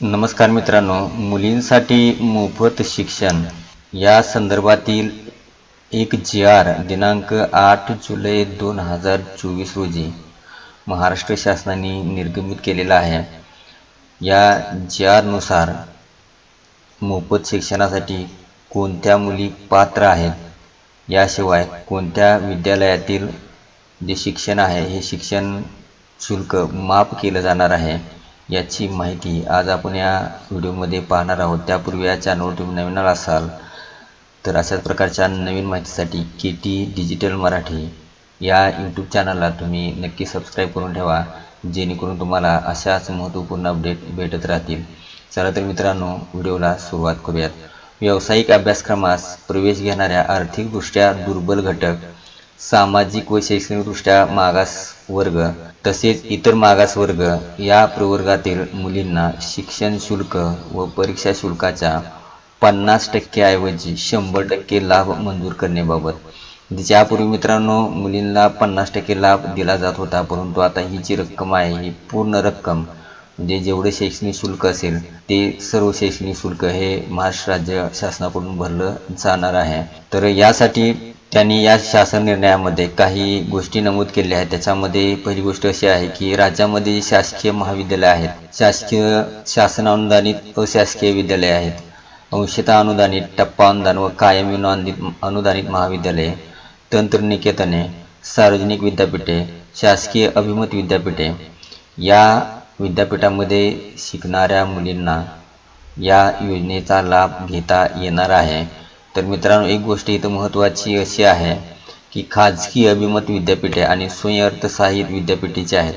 नमस्कार मित्रांनो, मुलींसाठी मोफत शिक्षण या संदर्भातील एक जी.आर. दिनांक 8 जुलै 2024 रोजी महाराष्ट्र शासनाने निर्गमित केलेला आहे। या जी.आर. नुसार मोफत शिक्षणासाठी कोणत्या मुली पात्र आहेत, याशिवाय कोणत्या विद्यालयातील जे शिक्षण आहे हे शिक्षण शुल्क माफ केलं जाणार आहे याची माहिती आज आपण या व्हिडिओमध्ये पाहणार आहोत। त्यापूर्वी या चॅनलवर तुम्ही नवीन असाल तर अशाच प्रकारच्या नवीन माहितीसाठी KT डिजिटल मराठी या यूट्यूब चॅनलला तुम्ही नक्की सबस्क्राईब करून ठेवा, जेणेकरून तुम्हाला अशाच महत्त्वपूर्ण अपडेट भेटत राहतील। चला तर मित्रांनो, व्हिडिओला सुरुवात करूयात। व्यावसायिक अभ्यासक्रमास प्रवेश घेणाऱ्या आर्थिकदृष्ट्या दुर्बल घटक, सामाजिक व शैक्षणिकदृष्ट्या मागास वर्ग तसेच इतर मागास वर्ग या प्रवर्गातील मुलींना शिक्षण शुल्क व परीक्षा शुल्काच्या 50% ऐवजी 100% लाभ मंजूर करण्याबाबत। ज्यापूर्वी मित्रांनो मुलींना 50% लाभ दिला जात होता, परंतु आता ही जी रक्कम आहे ही पूर्ण रक्कम म्हणजे जेवढे शैक्षणिक शुल्क असेल ते सर्व शैक्षणिक शुल्क हे महाराष्ट्र राज्य शासनाकडून भरलं जाणार आहे। तर यासाठी त्यांनी या शासन निर्णयामध्ये काही गोष्टी नमूद केल्या आहेत। त्याच्यामध्ये पहिली गोष्ट अशी आहे की राज्यामध्ये शासकीय महाविद्यालय आहेत, शासकीय शासन अनुदानित अशासकीय विद्यालय आहेत, अंशतः अनुदानित, टप्पा अनुदान व कायमी अनुदानित महाविद्यालये, तंत्रनिकेतने, सार्वजनिक विद्यापीठे, शासकीय अभिमत विद्यापीठे या विद्यापीठामध्ये शिकणाऱ्या मुलींना या योजनेचा लाभ घेता येणार आहे। तर मित्रांनो, एक गोष्ट इथं महत्त्वाची अशी आहे की खाजगी अभिमत विद्यापीठे आणि स्वयंअर्थसहाय्यित विद्यापीठे आहेत,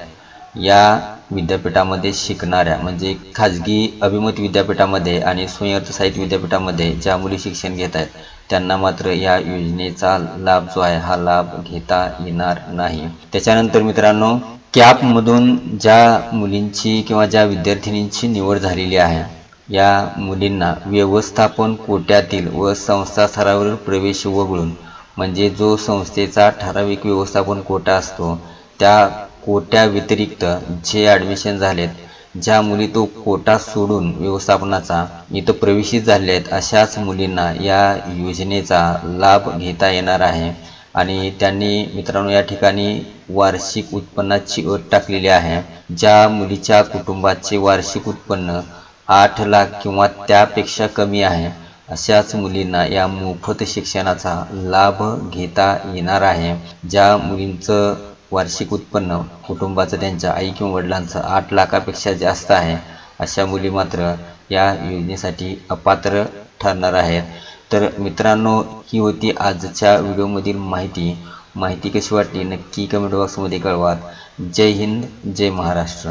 या विद्यापीठामध्ये शिकणाऱ्या म्हणजे खाजगी अभिमत विद्यापीठामध्ये आणि स्वयंअर्थसहाय्यित विद्यापीठामध्ये ज्या मुली शिक्षण घेत आहेत त्यांना मात्र या योजनेचा लाभ जो आहे हा लाभ घेता येणार नाही। त्याच्यानंतर मित्रांनो, कॅपमधून ज्या मुलींची किंवा ज्या विद्यार्थिनींची निवड झालेली आहे या मुलींना व्यवस्थापन कोट्यातील व संस्था स्तरावरील प्रवेश वगळून, म्हणजे जो संस्थेचा ठराविक व्यवस्थापन कोटा असतो त्या कोट्या व्यतिरिक्त जे ॲडमिशन झालेत, ज्या मुली तो कोटा सोडून व्यवस्थापनाचा इथं प्रवेशित झालेल्या आहेत अशाच मुलींना या योजनेचा लाभ घेता येणार आहे। आणि त्यांनी मित्रांनो या ठिकाणी वार्षिक उत्पन्नाची अट टाकलेली आहे। ज्या मुलीच्या कुटुंबाचे वार्षिक उत्पन्न 8 लाख किंवा त्यापेक्षा कमी आहे अशाच मुलींना या मोफत शिक्षणाचा लाभ घेता येणार आहे। ज्या मुलींचं वार्षिक उत्पन्न कुटुंबाचं त्यांच्या आई किंवा वडिलांचं 8 लाखापेक्षा जास्त आहे अशा मुली मात्र या योजनेसाठी अपात्र ठरणार आहेत। तर मित्रांनो, ही होती आजच्या व्हिडिओमधील माहिती कशी वाटली नक्की कमेंट बॉक्समध्ये कळवा। जय हिंद, जय महाराष्ट्र।